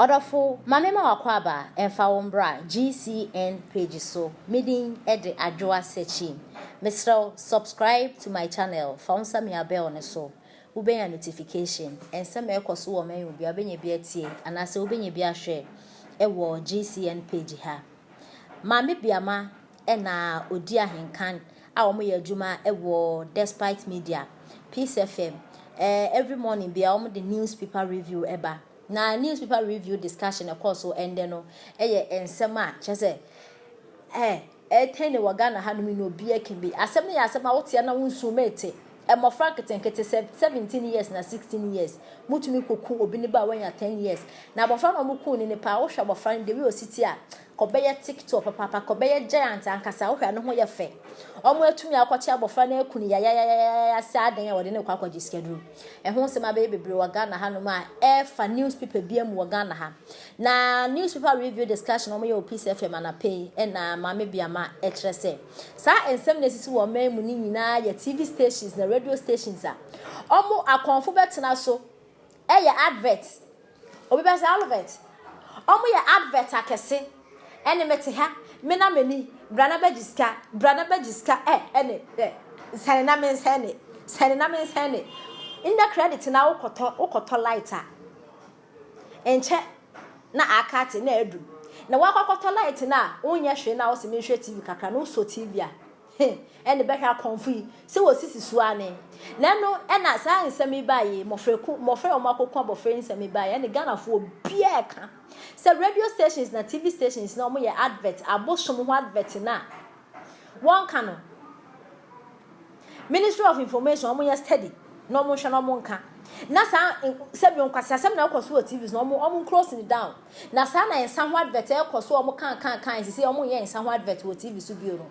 Odafo mamema wakwaba emfa wombra GCN page so meeting ede adwoa searching. Mr. Subscribe to my channel. Found some ya bell ne so. Ube ya notification and some ekoso wo men obi abenye bi atie anase obenye bi ahwe ewo GCN page ha. Mame biama na odi ahenkan a wo ye adwuma ewo Despite Media Peace FM. Every morning bia wo the newspaper review eba. Na newspaper review discussion of course so ende no ensema chese ten wagana hanumi no bia kembe asem ne asema wotia na wonsu mete emofra ketenkete 17 years na 16 years mutumi koku obi ne ba wanya 10 years na abofra no muku ni pa wo hwa abofra de wi ositi a kobeye TikTok papa kobeye giant ankasa wo hwa no ho ye fe omo atumi akwachi abofra na akuni ya saden ya wode ne kwakwaji schedule ho sema be bebre wagana hanuma fa newspaper bia mu wagana ha na newspaper review discussion omo ye Peace FM na pay na mame bia ma etrese sa ensem na sisi wo memu ni nyina ya TV stations na radio stations a omo akonfo betena so advert obi be say advert omo ye advert akese ene mete ha mena meni brana bagiska ene sane na men sane in the credit na ukoto lighter enche na akate na edu na wakokoto light na onye hwe na wo se me hwe TV kakra no so TV a ene be hwa konfu se wo sisi so ane na no ena sa nsemi baye mofre omakokwa bofre nsemi baye ene Ghana fo bia ka se radio stations na TV stations na omo ye advert abosom ho advert na one kano Ministry of Information omo ye study no mo hwe no mo nka na sa se bi onkwase asem na okoso o TVs no omo closing down na sa na ensa ho advert ekoso omo kan se omo ye ensa ho advert o TV so bi o no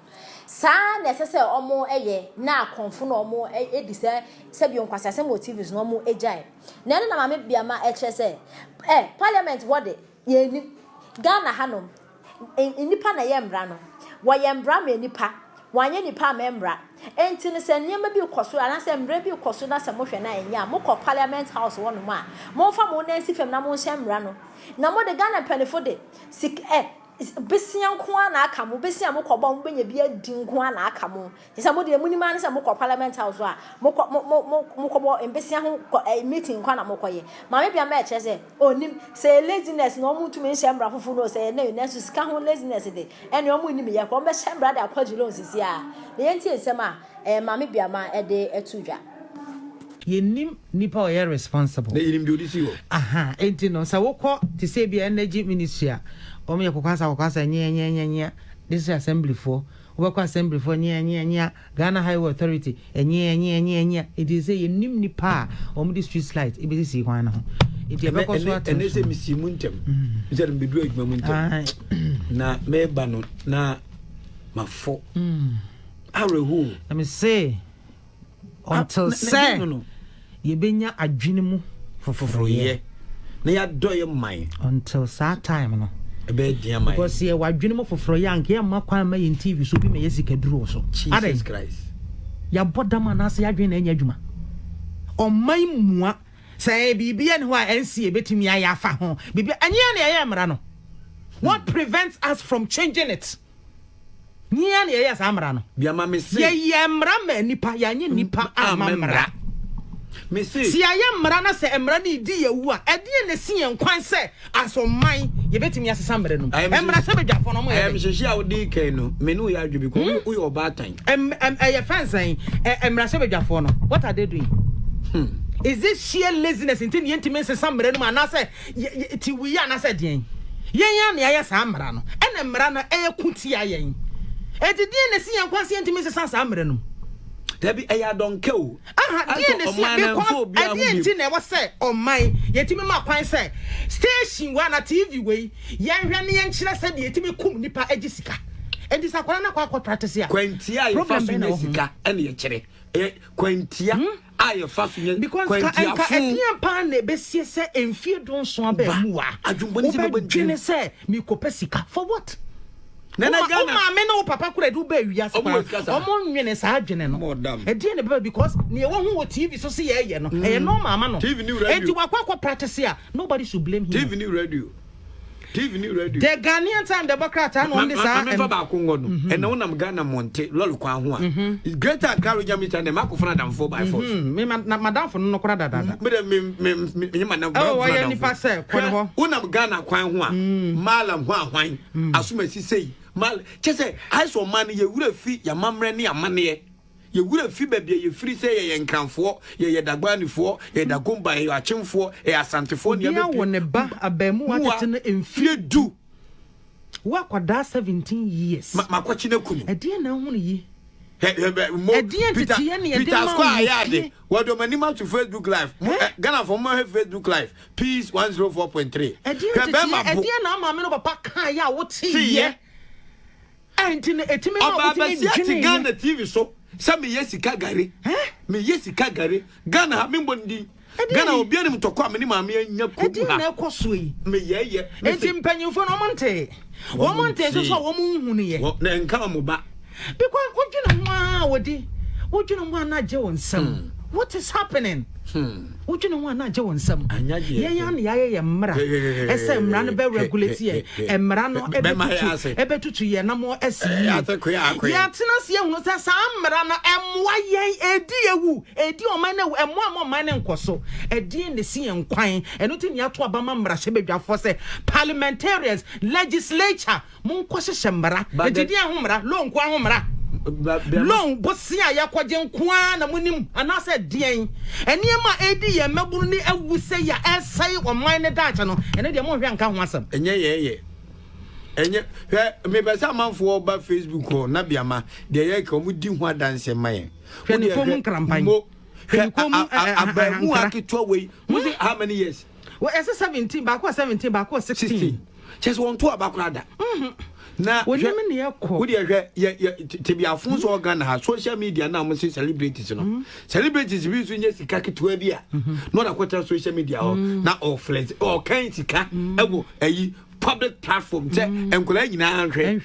sa na se omo eye na akonfo no omo edi se bi onkwase asem o TVs no omo ejai na na mame bia ma eche se parliament wode ye ni Ghana hanom nipa na ye mbra no wo ye mbra ma nipa wanye nipa membra enti ne se niam bi ukoso ana se mbra bi ukoso na se mo hwe na enya mo ko parliament house wono ma mo fa mo nansi fem na mo hye mbra no na mo de Ghana penefo de sik besian ko na aka mo besian mo ko ba mo benya bi adi nko na aka mo se mo de munima ne se mo ko parliament house a mo ko bo besian ho meeting ko na mo ko ye ma me bia ma eche se onim se laziness no mo tumi hye mbra fofo no se na nesu sika ho laziness de ene omo nim ye ko be hye mbra de akwaji lo nsisi a ne yenti ensem a ma me bia ma de etudwa yenim nipa o ye responsible na yenim de odisi ho aha enti no sa wokọ te se bia energy ministry a omo ye kokwasa nya this is assembly for wokọ assembly for nya Ghana Highway Authority nya it is say yenim nipa omo di street light e be si kwan na ho enti e be ko so atene ene se misimu ntem se dem bedu adwuma mu ntem na meba no na mafo arehu let me say until say ye benya adwene mu foforo ye na ya doye man until that time no e be dia man because ye wadwene mu foforo ye anke ya makwan ma yin TV so bi me yesika duro so Jesus Christ ya bodama na se adwene na anya adwuma oman mua say bibia ne ho a NCA betimi ya afa ho bibia anya na ye mra no what prevents us from changing it nia na ye samra no bia ma me se ye mra ma nipa ya nye nipa amamra me se si aye mra na se emra ni di ye wu a ede na si ye nkwan se asoman ye betimi asesa mra no emra se bedwafo no mo ye me hyehyia wo di kan no me no ya adwo bi ko wo ye obatan ye fansan emra se bedwafo no what are they doing is this sheer laziness in the intimacy samra no na se ti wi ya na se den yen na ya sa mra no ene mra no kuti ayen edidie na si yan kwase intimacy sa mra no Debi eya donke o. Die ne si because edie na we say oman yetimi ma kwan say station wa na TV we yen hwe ne yen kire say de yetimi kum nipa agisika. Edi sakwara na kwa practice ya. Kwantia ye faso ne sika ene ye kire. Kwantia aye faso ne kwantia fu. Edie pa na besie say emfie don so aba mu wa. Adwumboni se bebantwe say mi kopesika for what? Nana Ghana ma me no papa kura du ba wiase omo nwene sa adwene no e die ne be because ne wo hu TV so se ye no e normal ma no TV new radio enti wakwa practice ya nobody should blame him TV new radio TV ni radio the Ghanaian time Democrat and on this I'm never back on no and one am Ghana Monte lol kwa ho a greater courage me than the mark of them 4x4 me madam for no kwada dada me man oh why any pass kwan ho one am Ghana kwan ho a malam ho ahwan asuma si sei mal chese I saw man ye wura fi ya mamre ne amane ye wura fi ba bia ye firi say ye nkranfo ye dagbanifo ye dagomba ye achemfo ye asantefo ne ya won ba abamu atete na emfie du wa kwada 17 years makwachi na kunu e de na hu yi Peter Square yade wado manima to Facebook live Ghana for more Facebook live peace 104.3 e de na ma me no papa kan ya wo ti ye enti na etime na wo ti Ghana TV so Sami yesika gare me yesika gare Ghana me bondi Ghana obi ani mtoko ameni maame anya ko edi na ekoso yi me yeye enti mpanyimfo no monte so wo mu hu ne ye na nka mo ba because wodwene mo na je won sam what is happening wodwene mo na je won sam ye ya mmra ese mmra no be regulate ye mmra no ebetutu ye na mo asi ya tena se ye hunu sa mmra no emwa ye edi oman na emwa oman ne nkoso edi ne si ye nkwan eno ti ne ato abama mmra hye bedwafo se parliamentarians legislature mo nkohye mmra edi ho mmra lo nkwa ho mmra long bosia yakwaje nkoa na munim anase dien eniema edi ye maburu ni awuse ya esai oman ne dacha no ene de mo hwe anka ho asem enye me besa manfo oba Facebook o na biama de ye ka mu di ho adanse mayen hwe ni ko mu krampan hwe ko mu abamu akitwa we mu say how many years we ese 17 ba ko 17 ba ko 16 just want to abakrada na wonime ne yakọ wo de ye tibiafun so organ ha social media na mo say celebrities no celebrities bi so nya sika ketwa bi a no na kwata social media o na offlet o kan sika ewo ayi public platform te enkola nyina anhwe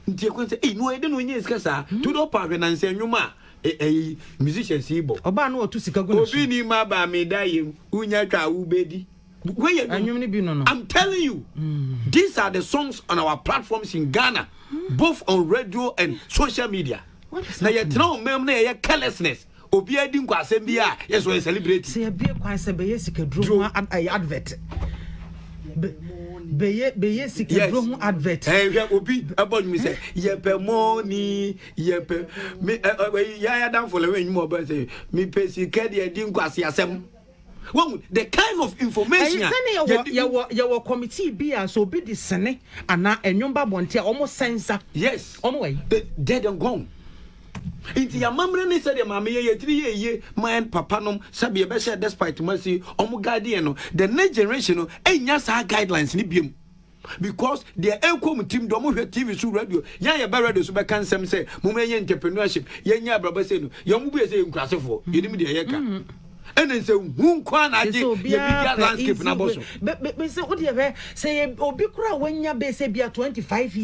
ntie ko say no e de no nya sika sa to do pa hwe na nse nwuma musicians ibo oba na otu sika go obi ni ma ba me dayem unya twa wo bedi. I'm telling you, these are the songs on our platforms in Ghana, both on radio and social media. Now you know, me carelessness. Obi edin kwa sembia, yes we celebrate. Say be kwa sembe yesika drum advert. Be yesika drum advert. Obi about me say yepe money, yepe me ya dan for le wen mo ba say me pesi kede edin kwa asem. Well, the kind of information your committee be so be the sene and enyomba bonte almost sensa. Yes. On way. Dead and gone. Inti ya mamre ni said mama ye 3 ye man papa nom sabi e be share despite mercy omo guardian no the next generation no enya sa guidelines ni biem. Because the Elcom team do mo TV so radio ya ye be radio so be kan sem say mo menye entrepreneurship ye nya braba say no ye mo be say nkrasefo ye nim de ye ka. And then say who can I do landscape na boso be say what you say obi kura wanya be say bia 25 years